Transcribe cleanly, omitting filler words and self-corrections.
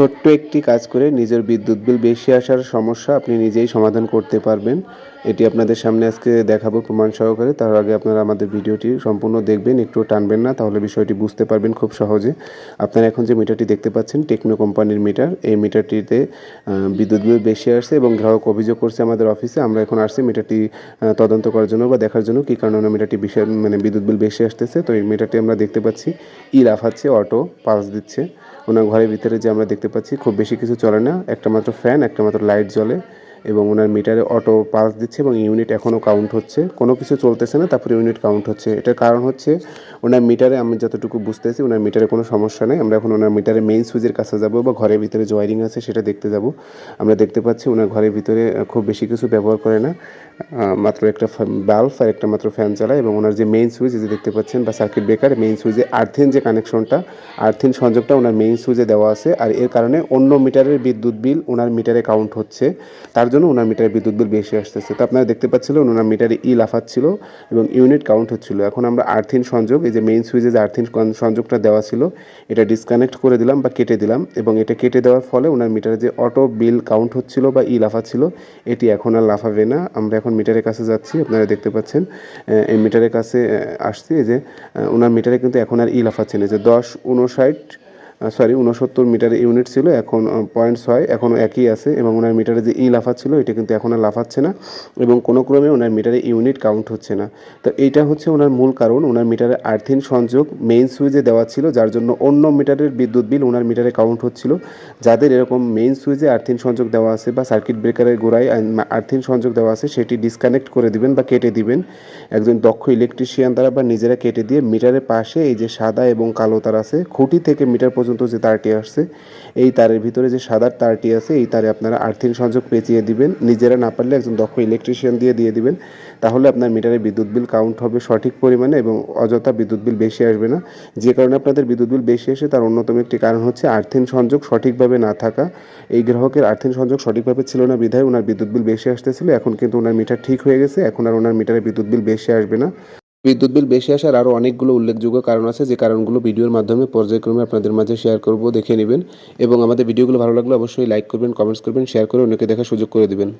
ছোট্ট একটি কাজ করে নিজের বিদ্যুৎ বিল বেশি আসার সমস্যা আপনি নিজেই সমাধান করতে পারবেন। এটি আপনাদের সামনে আজকে দেখাবো প্রমাণ সহকারে। তার আগে আপনারা আমাদের ভিডিওটি সম্পূর্ণ দেখবেন, একটুও টানবেন না, তাহলে বিষয়টি বুঝতে পারবেন খুব সহজে। আপনারা এখন যে মিটারটি দেখতে পাচ্ছেন টেকনো কোম্পানির মিটার। এই মিটারটিতে বিদ্যুৎ বিল বেশি আসছে এবং গ্রাহক অভিযোগ করছে আমাদের অফিসে। আমরা এখন আসছি মিটারটি তদন্ত করার জন্য বা দেখার জন্য কী কারণে মিটারটি বিশাল বিদ্যুৎ বিল বেশি আসতেছে। তো এই মিটারটি আমরা দেখতে পাচ্ছি লাফাচ্ছে, অটো পালস দিচ্ছে। ওনার ঘরের ভিতরে যে আমরা দেখতে পাচ্ছি খুব বেশি কিছু চলে না, একটা মাত্র ফ্যান, একটা মাত্র লাইট জ্বলে এবং ওনার মিটারে অটো পালস দিচ্ছে এবং ইউনিট এখনও কাউন্ট হচ্ছে। কোনো কিছু চলতেছে না, তারপরে ইউনিট কাউন্ট হচ্ছে। এটার কারণ হচ্ছে ওনার মিটারে, আমি যতটুকু বুঝতেছি ওনার মিটারে কোনো সমস্যা নেই। আমরা এখন ওনার মিটারে মেইন সুইচের কাছে যাব বা ঘরের ভিতরে যে ওয়ারিং আছে সেটা দেখতে যাব। আমরা দেখতে পাচ্ছি ওনার ঘরের ভিতরে খুব বেশি কিছু ব্যবহার করে না, মাত্র একটা বাল্ব আর একটা মাত্র ফ্যান চালায় এবং ওনার যে মেইন সুইচ যে দেখতে পাচ্ছেন বা সার্কিট ব্রেকার, মেইন সুইচে আর্থিন যে কানেকশনটা, আর্থিন সংযোগটা ওনার মেইন সুইচে দেওয়া আছে। আর এর কারণে অন্য মিটারের বিদ্যুৎ বিল ওনার মিটারে কাউন্ট হচ্ছে, তার জন্য ওনার মিটারে বিদ্যুৎ বিল বেশি আসতেছে। তো আপনারা দেখতে পাচ্ছিলেন ওনার মিটারে লাফাচ্ছিল এবং ইউনিট কাউন্ট হচ্ছিল। এখন আমরা আর্থিন সংযোগ, এই যে মেইন সুইচে যে আর্থিন সংযোগটা দেওয়া ছিল এটা ডিসকানেক্ট করে দিলাম বা কেটে দিলাম এবং এটা কেটে দেওয়ার ফলে ওনার মিটারে যে অটো বিল কাউন্ট হচ্ছিল বা লাফাচ্ছিল এটি এখন আর লাফাবে না। আমরা এখন মিটারের কাছে যাচ্ছি, আপনারা দেখতে পাচ্ছেন এই মিটারের কাছে আসছি। এই যে ওনার মিটারে কিন্তু এখন আর লাফাচ্ছে না। যে 69 মিটারে ইউনিট ছিল, এখন 0.6 এখনও একই আছে এবং ওনার মিটারে যে লাফাচ্ছিল এটা কিন্তু এখন আর লাফাচ্ছে না এবং কোনো ক্রমে ওনার মিটারে ইউনিট কাউন্ট হচ্ছে না। তো এইটা হচ্ছে ওনার মূল কারণ। ওনার মিটারে আর্থিন সংযোগ মেইন সুইচে দেওয়া ছিল, যার জন্য অন্য মিটারের বিদ্যুৎ বিল ওনার মিটারে কাউন্ট হচ্ছিল। যাদের এরকম মেইন সুইচে আর্থিন সংযোগ দেওয়া আছে বা সার্কিট ব্রেকারের গোড়ায় আর্থিন সংযোগ দেওয়া আছে সেটি ডিসকানেক্ট করে দিবেন বা কেটে দিবেন একজন দক্ষ ইলেকট্রিশিয়ান দ্বারা, বা নিজেরা কেটে দিয়ে মিটারের পাশে এই যে সাদা এবং কালো তার আছে, খুঁটি থেকে মিটার পর্যন্ত যে তারটি আসছে এই তারের ভিতরে যে সাদা তারটি আছে এই তারে আপনারা আর্থিন সংযোগ পেঁচিয়ে দিবেন। নিজেরা না পারলে একজন দক্ষ ইলেকট্রিশিয়ান দিয়ে দিবেন, তাহলে আপনার মিটারে বিদ্যুৎ বিল কাউন্ট হবে সঠিক পরিমাণে এবং অযথা বিদ্যুৎ বিল বেশি আসবে না। যে কারণে আপনাদের বিদ্যুৎ বিল বেশি আসে তার অন্যতম একটি কারণ হচ্ছে আর্থিন সংযোগ সঠিকভাবে না থাকা। এই গ্রাহকের আর্থিন সংযোগ সঠিকভাবে ছিল না বিধায় ওনার বিদ্যুৎ বিল বেশি আসতেছিল। এখন কিন্তু ওনার মিটার ঠিক হয়ে গেছে, এখন আর ওনার মিটারে বিদ্যুৎ বিল বেশি আসবে না। বিদ্যুৎ বিল বেশি আসার আরও অনেকগুলো উল্লেখযোগ্য কারণ আছে, যে কারণগুলো ভিডিওর মাধ্যমে পর্যায়ক্রমে আপনাদের মাঝে শেয়ার করব, দেখে নেবেন এবং আমাদের ভিডিওগুলো ভালো লাগলে অবশ্যই লাইক করবেন, কমেন্টস করবেন, শেয়ার করে অন্যকে দেখার সুযোগ করে দেবেন।